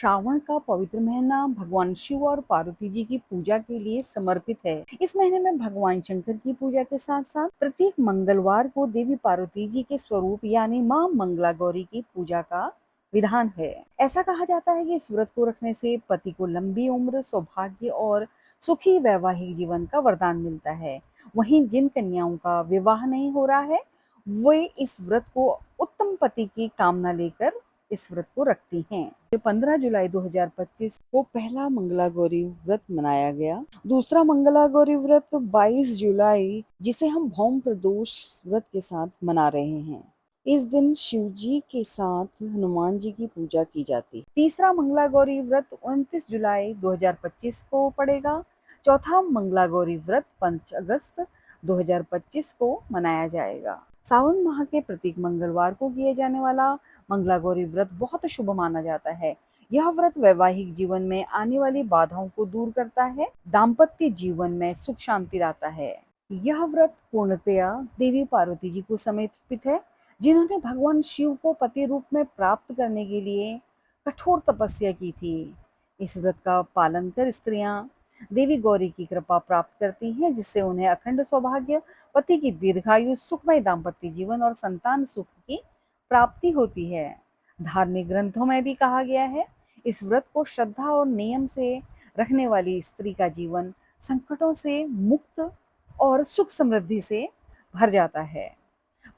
श्रावण का पवित्र महीना भगवान शिव और पार्वती जी की पूजा के लिए समर्पित है। इस महीने में भगवान शंकर की पूजा के साथ साथ प्रत्येक मंगलवार को देवी पार्वती जी के स्वरूप यानी मां मंगला गौरी की पूजा का विधान है। ऐसा कहा जाता है कि इस व्रत को रखने से पति को लंबी उम्र, सौभाग्य और सुखी वैवाहिक जीवन का वरदान मिलता है। वहीं जिन कन्याओं का विवाह नहीं हो रहा है, वे इस व्रत को उत्तम पति की कामना लेकर इस व्रत को रखती हैं। 15 जुलाई 2025 को पहला मंगला गौरी व्रत मनाया गया। दूसरा मंगला गौरी व्रत 22 जुलाई, जिसे हम भौम प्रदोष व्रत के साथ मना रहे हैं। इस दिन शिव जी के साथ हनुमान जी की पूजा की जाती। तीसरा मंगला गौरी व्रत 29 जुलाई 2025 को पड़ेगा। चौथा मंगला गौरी व्रत 5 अगस्त 2025 को मनाया जाएगा। सावन माह के प्रत्येक मंगलवार को किए जाने वाला मंगला गौरी व्रत बहुत शुभ माना जाता है। यह व्रत वैवाहिक जीवन में आने वाली बाधाओं को दूर करता है, दाम्पत्य जीवन में सुख शांति लाता है। यह व्रत पूर्णतया देवी पार्वती जी को समर्पित है, जिन्होंने भगवान शिव को पति रूप में प्राप्त करने के लिए कठोर तपस्या की थी। इस व्रत का पालन कर स्त्रियां देवी गौरी की कृपा प्राप्त करती हैं, जिससे उन्हें अखंड सौभाग्य, पति की दीर्घायु, सुखमय दाम्पत्य जीवन और संतान सुख की प्राप्ति होती है। धार्मिक ग्रंथों में भी कहा गया है, इस व्रत को श्रद्धा और नियम से रखने वाली स्त्री का जीवन संकटों से मुक्त और सुख समृद्धि से भर जाता है।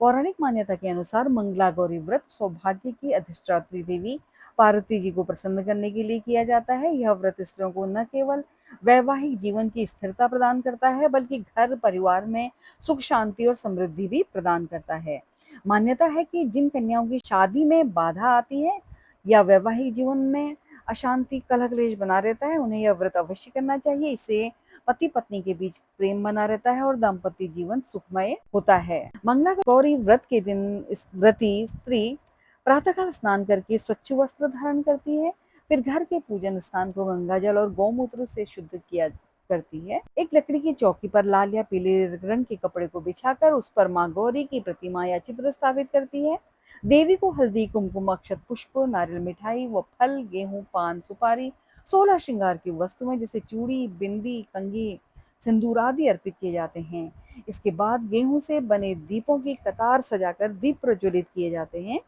पौराणिक मान्यता के अनुसार मंगला गौरी व्रत सौभाग्य की अधिष्ठात्री देवी पार्वती जी को प्रसन्न करने के लिए किया जाता है। यह व्रत स्त्रियों को न केवल वैवाहिक जीवन की स्थिरता प्रदान करता है, बल्कि घर परिवार में सुख शांति और समृद्धि भी प्रदान करता है। मान्यता है कि जिन कन्याओं की शादी में बाधा आती है या वैवाहिक जीवन में अशांति, कलह क्लेश बना रहता है, उन्हें यह व्रत अवश्य करना चाहिए। इससे पति पत्नी के बीच प्रेम बना रहता है और दाम्पत्य जीवन सुखमय होता है। मंगला गौरी व्रत के दिन इस व्रती स्त्री प्रातःकाल स्नान करके स्वच्छ वस्त्र धारण करती है। फिर घर के पूजन स्थान को गंगा जल और गौमूत्र से शुद्ध किया करती है। एक लकड़ी की चौकी पर लाल या पीले रंग के कपड़े को बिछाकर उस पर मां गौरी की प्रतिमा या चित्र स्थापित करती है। देवी को हल्दी, कुमकुम, अक्षत, पुष्प, नारियल, मिठाई व फल, गेहूं, पान, सुपारी, 16 श्रृंगार की वस्तुएं जैसे चूड़ी, बिंदी, कंघी, सिंदूर आदि अर्पित किए जाते हैं। इसके बाद गेहूं से बने दीपों की कतार सजाकर दीप प्रज्वलित किए जाते हैं,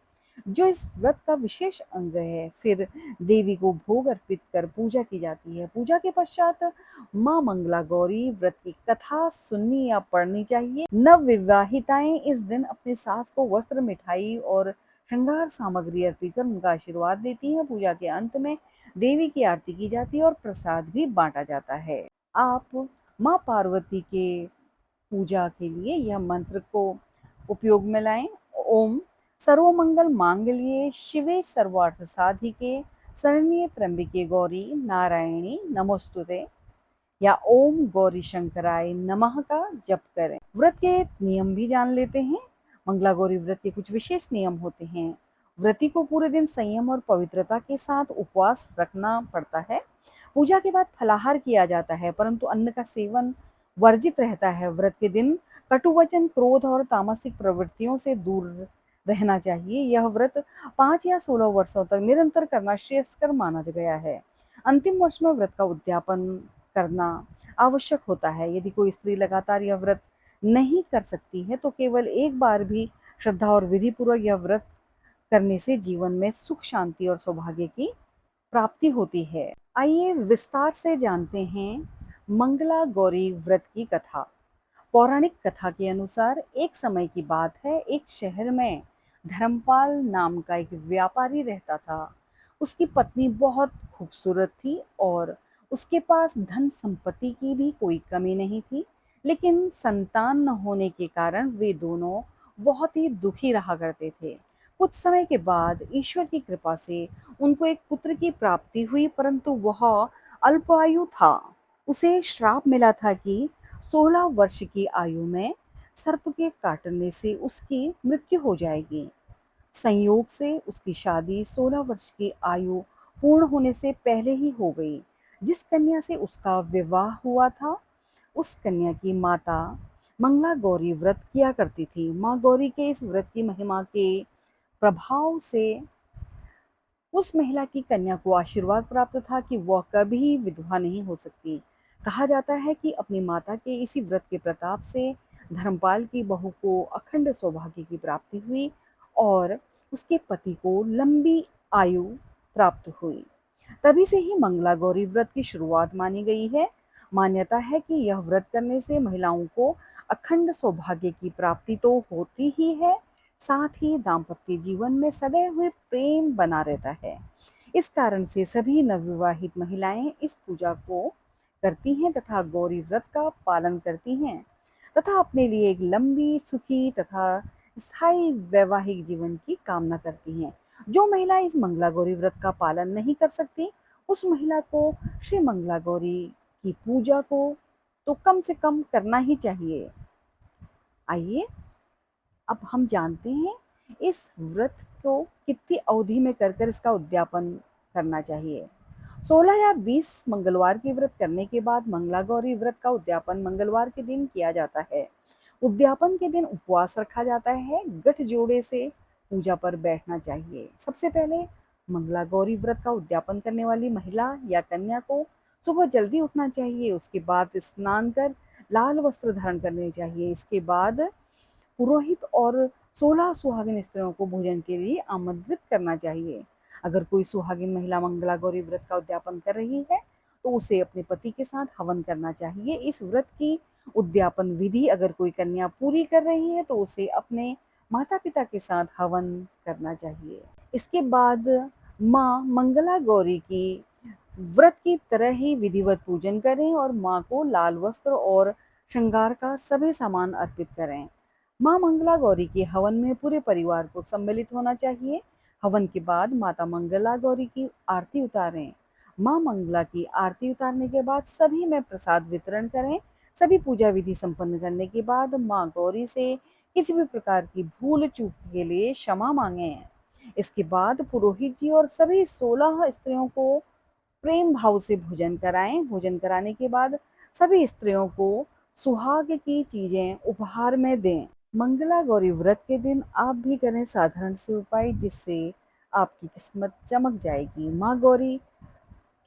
जो इस व्रत का विशेष अंग है। फिर देवी को भोग अर्पित कर पूजा की जाती है। पूजा के पश्चात मां मंगला गौरी व्रत की कथा सुननी या पढ़नी चाहिए। नव विवाहिताएं इस दिन अपने सास को वस्त्र, मिठाई और श्रृंगार सामग्री अर्पित कर उनका आशीर्वाद देती हैं। पूजा के अंत में देवी की आरती की जाती है और प्रसाद भी बांटा जाता है। आप मां पार्वती के पूजा के लिए यह मंत्र को उपयोग में लाएं। ओम सर्वमंगल मांगल्ये शिवे सर्वार्थ साधिके शरण्ये त्र्यंबके गौरी नारायणी नमोस्तुते या ओम गौरी शंकराय नमः का जप करें। व्रत के नियम भी जान लेते हैं। मंगला गौरी व्रत के कुछ विशेष नियम होते हैं। व्रती को पूरे दिन संयम और पवित्रता के साथ उपवास रखना पड़ता है। पूजा के बाद फलाहार किया जाता है, परंतु अन्न का सेवन वर्जित रहता है। व्रत के दिन कटु वचन, क्रोध और तामसिक प्रवृत्तियों से दूर रहना चाहिए। यह व्रत 5 या 16 वर्षों तक निरंतर करना श्रेयस्कर माना गया है। अंतिम वर्ष में व्रत का उद्यापन करना आवश्यक होता है। यदि कोई स्त्री लगातार यह व्रत नहीं कर सकती है, तो केवल एक बार भी श्रद्धा और विधि पूर्वक यह व्रत करने से जीवन में सुख, शांति और सौभाग्य की प्राप्ति होती है। आइए विस्तार से जानते हैं मंगला गौरी व्रत की कथा। पौराणिक कथा के अनुसार एक समय की बात है, एक शहर में धर्मपाल नाम का एक व्यापारी रहता था। उसकी पत्नी बहुत खूबसूरत थी और उसके पास धन संपत्ति की भी कोई कमी नहीं थी, लेकिन संतान न होने के कारण वे दोनों बहुत ही दुखी रहा करते थे। कुछ समय के बाद ईश्वर की कृपा से उनको एक पुत्र की प्राप्ति हुई, परंतु वह अल्पायु था। उसे श्राप मिला था कि 16 वर्ष की आयु में सर्प के काटने से उसकी मृत्यु हो जाएगी। संयोग से उसकी शादी 16 वर्ष की आयु पूर्ण होने से पहले ही हो गई। जिस कन्या से उसका विवाह हुआ था, उस कन्या की माता मंगला गौरी व्रत किया करती थी। माँ गौरी के इस व्रत की महिमा के प्रभाव से उस महिला की कन्या को आशीर्वाद प्राप्त था कि वह कभी विधवा नहीं हो सकती। कहा जाता है कि अपनी माता के इसी व्रत के प्रताप से धर्मपाल की बहू को अखंड सौभाग्य की प्राप्ति हुई और उसके पति को लंबी आयु प्राप्त हुई। तभी से ही मंगला गौरी व्रत की शुरुआत मानी गई है। मान्यता है कि यह व्रत करने से महिलाओं को अखंड सौभाग्य की प्राप्ति तो होती ही है, साथ ही दाम्पत्य जीवन में सदैव हुए प्रेम बना रहता है। इस कारण से सभी नवविवाहित महिलाएं इस पूजा को करती हैं तथा गौरी व्रत का पालन करती हैं तथा अपने लिए एक लंबी, सुखी तथा स्थायी वैवाहिक जीवन की कामना करती हैं। जो महिला इस मंगला गौरी व्रत का पालन नहीं कर सकती, उस महिला को श्री मंगला गौरी की पूजा को तो कम से कम करना ही चाहिए। आइए अब हम जानते हैं इस व्रत को कितनी अवधि में कर इसका उद्यापन करना चाहिए। 16 या 20 मंगलवार के व्रत करने के बाद मंगला गौरी व्रत का उद्यापन मंगलवार के दिन किया जाता है। उद्यापन के दिन उपवास रखा जाता है। गठ जोड़े से पूजा पर बैठना चाहिए। सबसे पहले मंगला गौरी व्रत का उद्यापन करने वाली महिला या कन्या को सुबह जल्दी उठना चाहिए। उसके बाद स्नान कर लाल वस्त्र धारण करने चाहिए। इसके बाद पुरोहित और 16 सुहागिन स्त्रियों को भोजन के लिए आमंत्रित करना चाहिए। अगर कोई सुहागिन महिला मंगला गौरी व्रत का उद्यापन कर रही है तो उसे अपने पति के साथ हवन करना चाहिए। इस व्रत की उद्यापन विधि अगर कोई कन्या पूरी कर रही है तो उसे अपने माता पिता के साथ हवन करना चाहिए। इसके बाद माँ मंगला गौरी की व्रत की तरह ही विधिवत पूजन करें और माँ को लाल वस्त्र और श्रृंगार का सभी सामान अर्पित करें। माँ मंगला गौरी के हवन में पूरे परिवार को सम्मिलित होना चाहिए। हवन के बाद माता मंगला गौरी की आरती उतारें। माँ मंगला की आरती उतारने के बाद सभी में प्रसाद वितरण करें। सभी पूजा विधि संपन्न करने के बाद माँ गौरी से किसी भी प्रकार की भूल चूक के लिए क्षमा मांगे। इसके बाद पुरोहित जी और सभी 16 स्त्रियों को प्रेम भाव से भोजन कराएं। भोजन कराने के बाद सभी स्त्रियों को सुहाग की चीजें उपहार में दें। मंगला गौरी व्रत के दिन आप भी करें साधारण से उपाय जिससे आपकी किस्मत चमक जाएगी। माँ गौरी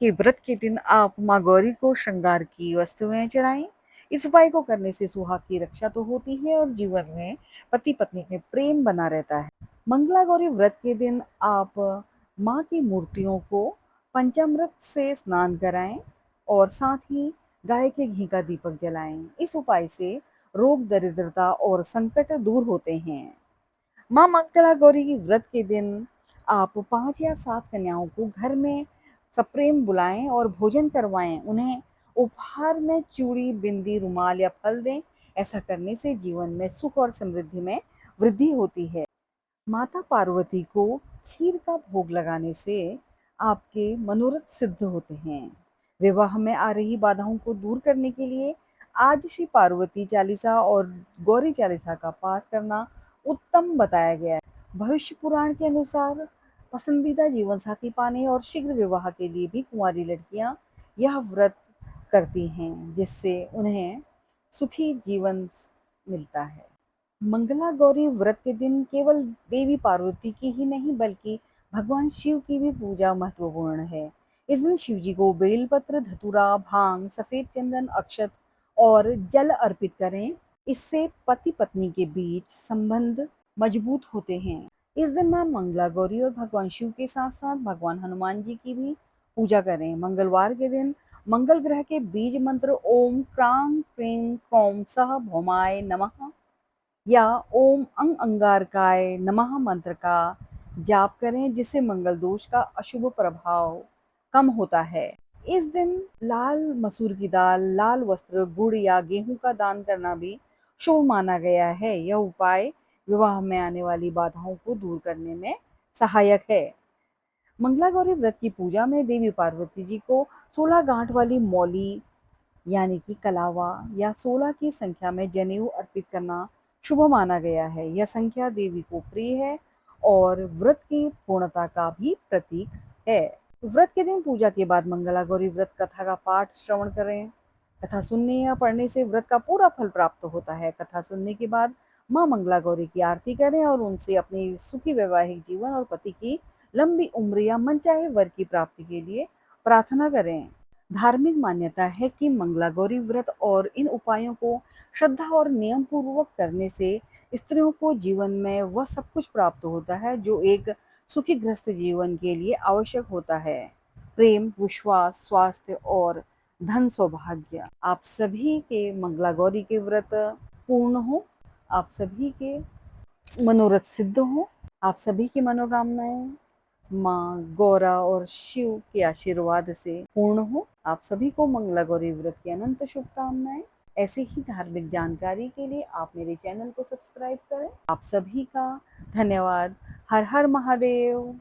के व्रत के दिन आप माँ गौरी को श्रृंगार की वस्तुएं चढ़ाएं। इस उपाय को करने से सुहाग की रक्षा तो होती है और जीवन में पति पत्नी में प्रेम बना रहता है। मंगला गौरी व्रत के दिन आप माँ की मूर्तियों को पंचामृत से स्नान कराएं और साथ ही गाय के घी का दीपक जलाएं। इस उपाय से रोग, दरिद्रता और संकट दूर होते हैं। माँ मंगला गौरी की व्रत के दिन आप 5 या 7 कन्याओं को घर में सप्रेम बुलाएं और भोजन करवाएं। उन्हें उपहार में चूड़ी, बिंदी, रुमाल या फल दें। ऐसा करने से जीवन में सुख और समृद्धि में वृद्धि होती है। माता पार्वती को खीर का भोग लगाने से आपके मनोरथ सिद्ध होते हैं। विवाह में आ रही बाधाओं को दूर करने के लिए आज श्री पार्वती चालीसा और गौरी चालीसा का पाठ करना उत्तम बताया गया है। भविष्य पुराण के अनुसार पसंदीदा जीवन साथी पाने और शीघ्र विवाह के लिए भी कुंवारी लड़कियां यह व्रत करती हैं, जिससे उन्हें सुखी जीवन मिलता है। मंगला गौरी व्रत के दिन केवल देवी पार्वती की ही नहीं बल्कि भगवान शिव की भी पूजा महत्वपूर्ण है। इस दिन शिव जी को बेलपत्र, धतूरा, भांग, सफेद चंदन, अक्षत और जल अर्पित करें। इससे पति पत्नी के बीच संबंध मजबूत होते हैं। इस दिन मां मंगला गौरी और भगवान शिव के साथ साथ भगवान हनुमान जी की भी पूजा करें। मंगलवार के दिन मंगल ग्रह के बीज मंत्र ओम क्रां क्रीं क्रों सः भौमाय नमः या ओम अंग अंगारकाय नमः मंत्र का जाप करें, जिससे मंगल दोष का अशुभ प्रभाव कम होता है। इस दिन लाल मसूर की दाल, लाल वस्त्र, गुड़ या गेहूं का दान करना भी शुभ माना गया है। यह उपाय विवाह में आने वाली बाधाओं को दूर करने में सहायक है। मंगला गौरी व्रत की पूजा में देवी पार्वती जी को 16 गांठ वाली मौली यानी कि कलावा या 16 की संख्या में जनेऊ अर्पित करना शुभ माना गया है। यह संख्या देवी को प्रिय है और व्रत की पूर्णता का भी प्रतीक है। व्रत के दिन पूजा के बाद मंगला गौरी व्रत कथा का पाठ श्रवण करें। कथा सुनने या पढ़ने से व्रत का पूरा फल प्राप्त होता है। कथा सुनने के बाद माँ मंगला गौरी की आरती करें और उनसे अपनी सुखी वैवाहिक जीवन और पति की लंबी उम्र या मनचाहे वर की प्राप्ति के लिए प्रार्थना करें। धार्मिक मान्यता है कि मंगला गौरी व्रत और इन उपायों को श्रद्धा और नियम पूर्वक करने से स्त्रियों को जीवन में वह सब कुछ प्राप्त होता है जो एक सुखी गृहस्थ जीवन के लिए आवश्यक होता है। प्रेम, विश्वास, स्वास्थ्य और धन सौभाग्य। आप सभी के मंगला गौरी के व्रत पूर्ण हो, आप सभी के मनोरथ सिद्ध हो, आप सभी की मनोकामनाएं माँ गौरा और शिव के आशीर्वाद से पूर्ण हो। आप सभी को मंगला गौरी व्रत की अनंत शुभकामनाएं। ऐसी ही धार्मिक जानकारी के लिए आप मेरे चैनल को सब्सक्राइब करें। आप सभी का धन्यवाद। हर हर महादेव।